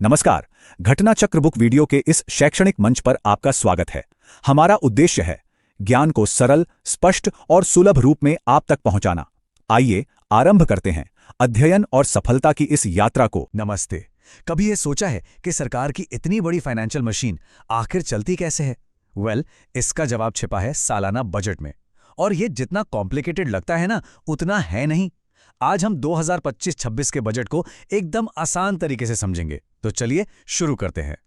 नमस्कार। घटना चक्र बुक वीडियो के इस शैक्षणिक मंच पर आपका स्वागत है। हमारा उद्देश्य है ज्ञान को सरल, स्पष्ट और सुलभ रूप में आप तक पहुंचाना। आइए आरंभ करते हैं अध्ययन और सफलता की इस यात्रा को। नमस्ते। कभी ये सोचा है कि सरकार की इतनी बड़ी फाइनेंशियल मशीन आखिर चलती कैसे है? इसका जवाब छिपा है सालाना बजट में। और ये जितना कॉम्प्लिकेटेड लगता है ना, उतना है नहीं। आज हम 2025-26 के बजट को एकदम आसान तरीके से समझेंगे। तो चलिए शुरू करते हैं।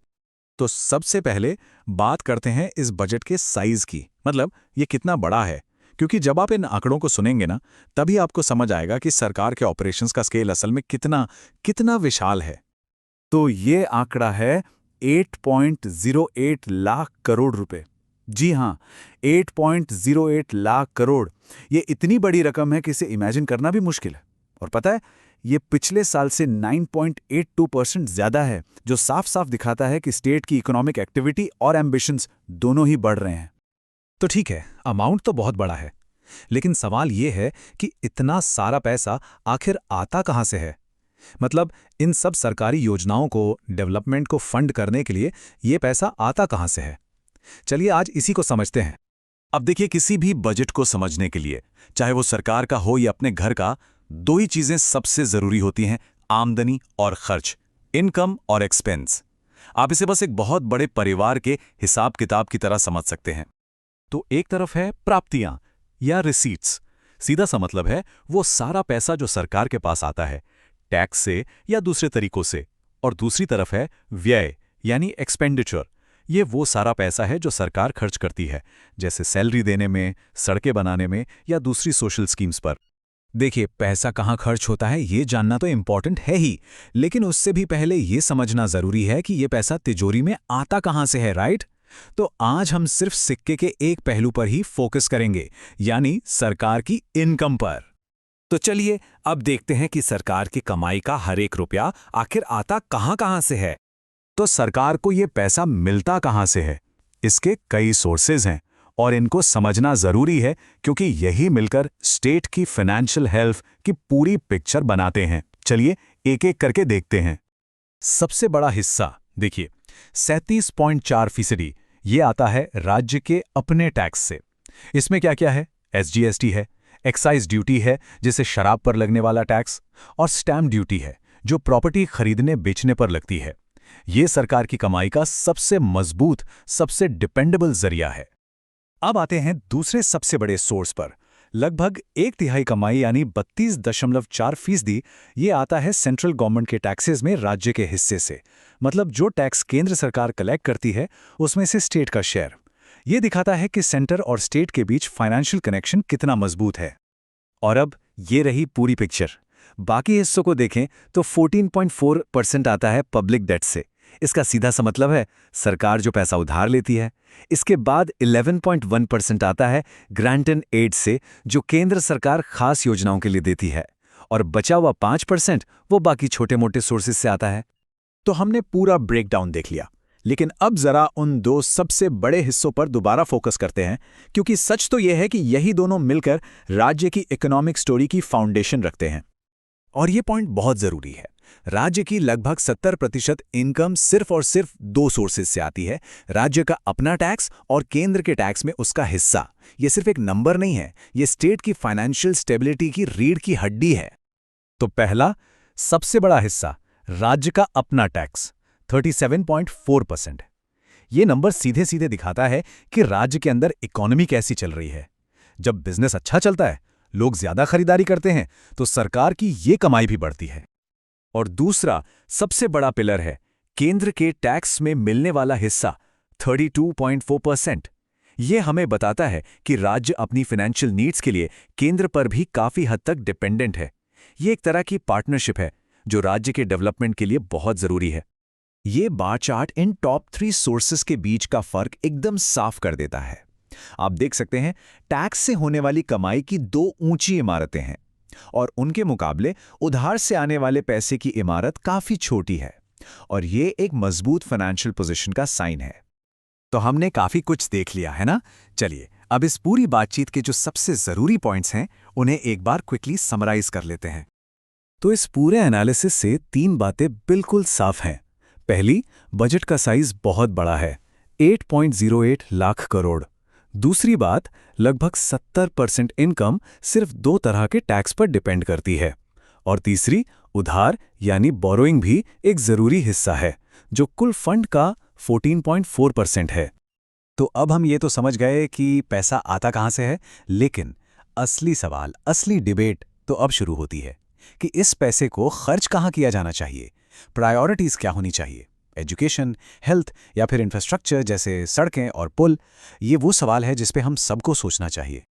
तो सबसे पहले बात करते हैं इस बजट के साइज की, मतलब ये कितना बड़ा है। क्योंकि जब आप इन आंकड़ों को सुनेंगे ना, तभी आपको समझ आएगा कि सरकार के ऑपरेशंस का स्केल असल में कितना कितना विशाल है। तो ये आंकड़ा है 8.08 लाख करोड़ रुपए। जी हाँ, 8.08 लाख करोड़। ये इतनी बड़ी रकम है कि इसे इमेजिन करना भी मुश्किल है। और पता है, ये पिछले साल से 9.82% ज्यादा है, जो साफ साफ दिखाता है कि स्टेट की इकोनॉमिक एक्टिविटी और एम्बिशंस दोनों ही बढ़ रहे हैं। तो ठीक है, अमाउंट तो बहुत बड़ा है, लेकिन सवाल ये है कि इतना सारा पैसा आखिर आता कहां से है? मतलब इन सब सरकारी योजनाओं को, डेवलपमेंट को फंड करने के लिए ये पैसा आता कहां से है? चलिए आज इसी को समझते हैं। अब देखिए, किसी भी बजट को समझने के लिए, चाहे वो सरकार का हो या अपने घर का, दो ही चीजें सबसे जरूरी होती हैं: आमदनी और खर्च, इनकम और एक्सपेंस। आप इसे बस एक बहुत बड़े परिवार के हिसाब किताब की तरह समझ सकते हैं। तो एक तरफ है प्राप्तियां या रिसीट्स, सीधा सा मतलब है वो सारा पैसा जो सरकार के पास आता है, टैक्स से या दूसरे तरीकों से। और दूसरी तरफ है व्यय यानी एक्सपेंडिचर। ये वो सारा पैसा है जो सरकार खर्च करती है, जैसे सैलरी देने में, सड़कें बनाने में या दूसरी सोशल स्कीम्स पर। देखिए, पैसा कहाँ खर्च होता है ये जानना तो इम्पॉर्टेंट है ही, लेकिन उससे भी पहले ये समझना जरूरी है कि ये पैसा तिजोरी में आता कहाँ से है, राइट? तो आज हम सिर्फ सिक्के के एक पहलू पर ही फोकस करेंगे, यानी सरकार की इनकम पर। तो चलिए अब देखते हैं कि सरकार की कमाई का हर एक रुपया आखिर आता कहाँ से है। तो सरकार को ये पैसा मिलता कहाँ से है? इसके कई सोर्सेज हैं और इनको समझना जरूरी है, क्योंकि यही मिलकर स्टेट की फाइनेंशियल हेल्थ की पूरी पिक्चर बनाते हैं। चलिए एक एक करके देखते हैं। सबसे बड़ा हिस्सा देखिए, 37.4%, ये आता है राज्य के अपने टैक्स से। इसमें क्या क्या है? SGST है, एक्साइज ड्यूटी है जिसे शराब पर लगने वाला टैक्स, और स्टैम्प ड्यूटी है जो प्रॉपर्टी खरीदने बेचने पर लगती है। ये सरकार की कमाई का सबसे मजबूत, सबसे डिपेंडेबल जरिया है। अब आते हैं दूसरे सबसे बड़े सोर्स पर। लगभग 1/3 कमाई यानी 32.4%, ये आता है सेंट्रल गवर्नमेंट के टैक्सेस में राज्य के हिस्से से। मतलब जो टैक्स केंद्र सरकार कलेक्ट करती है, उसमें से स्टेट का शेयर। ये दिखाता है कि सेंटर और स्टेट के बीच फाइनेंशियल कनेक्शन कितना मजबूत है। और अब ये रही पूरी पिक्चर। बाकी हिस्सों को देखें तो 14.4% आता है पब्लिक डेट से। इसका सीधा सा मतलब है सरकार जो पैसा उधार लेती है। इसके बाद 11.1% आता है ग्रांट एंड एड से, जो केंद्र सरकार खास योजनाओं के लिए देती है। और बचा हुआ 5% वो बाकी छोटे मोटे सोर्सेज से आता है। तो हमने पूरा ब्रेकडाउन देख लिया, लेकिन अब जरा उन दो सबसे बड़े हिस्सों पर दोबारा फोकस करते हैं, क्योंकि सच तो यह है कि यही दोनों मिलकर राज्य की इकोनॉमिक स्टोरी की फाउंडेशन रखते हैं। और ये पॉइंट बहुत जरूरी है। राज्य की लगभग 70% इनकम सिर्फ और सिर्फ दो सोर्सेज से आती है: राज्य का अपना टैक्स और केंद्र के टैक्स में उसका हिस्सा। ये सिर्फ एक नंबर नहीं है, ये स्टेट की फाइनेंशियल स्टेबिलिटी की रीढ़ की हड्डी है। तो पहला सबसे बड़ा हिस्सा, राज्य का अपना टैक्स, 37.4%। ये नंबर सीधे सीधे दिखाता है कि राज्य के अंदर इकोनॉमी कैसी चल रही है। जब बिजनेस अच्छा चलता है, लोग ज्यादा खरीदारी करते हैं, तो सरकार की ये कमाई भी बढ़ती है। और दूसरा सबसे बड़ा पिलर है केंद्र के टैक्स में मिलने वाला हिस्सा, 32.4%। ये हमें बताता है कि राज्य अपनी फाइनेंशियल नीड्स के लिए केंद्र पर भी काफी हद तक डिपेंडेंट है। ये एक तरह की पार्टनरशिप है जो राज्य के डेवलपमेंट के लिए बहुत जरूरी है। ये बार चार्ट इन टॉप 3 सोर्सेस के बीच का फर्क एकदम साफ कर देता है। आप देख सकते हैं, टैक्स से होने वाली कमाई की दो ऊंची इमारतें हैं, और उनके मुकाबले उधार से आने वाले पैसे की इमारत काफी छोटी है। और ये एक मजबूत फाइनेंशियल पोजीशन का साइन है। तो हमने काफी कुछ देख लिया है ना? चलिए अब इस पूरी बातचीत के जो सबसे जरूरी पॉइंट्स हैं, उन्हें एक बार क्विकली समराइज कर लेते हैं। तो इस पूरे एनालिसिस से 3 बातें बिल्कुल साफ हैं। पहली, बजट का साइज बहुत बड़ा है, 8.08 लाख करोड़। दूसरी बात, लगभग 70% इनकम सिर्फ 2 तरह के टैक्स पर डिपेंड करती है। और तीसरी, उधार यानी बोरोइंग भी एक जरूरी हिस्सा है, जो कुल फंड का 14.4% है। तो अब हम ये तो समझ गए कि पैसा आता कहाँ से है, लेकिन असली सवाल, असली डिबेट तो अब शुरू होती है कि इस पैसे को खर्च कहाँ किया जाना चाहिए, प्रायोरिटीज़ क्या होनी चाहिए। एजुकेशन, हेल्थ या फिर इंफ्रास्ट्रक्चर जैसे सड़कें और पुल, ये वो सवाल है जिस पे हम सबको सोचना चाहिए।